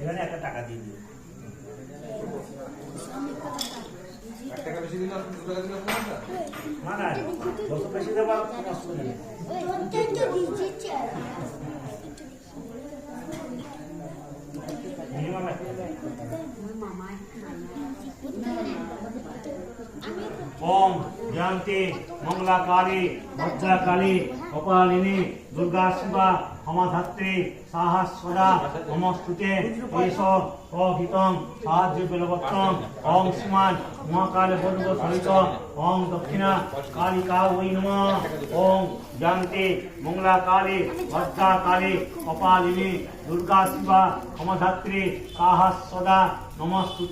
এখানে একটা টাকা দিয়ে দিও। না না, যত বেশি দেবা সমস্যা নেই। মিনিমাম ओम जयंती मंगला काली भद्रा काली कपालिनी दुर्गा शिवा क्षमाधात्री साहस्वदा नमस्तुते एषो अहितम साहाय्य बलवत्तम ओम श्रीमान महाकाल बंधु सहित ओम दक्षिणा कालिका वै नमः ओम जयंती मंगला काली भद्रा काली कपालिनी दुर्गा शिवा क्षमाधात्री साहस्वदा नमस्तुते।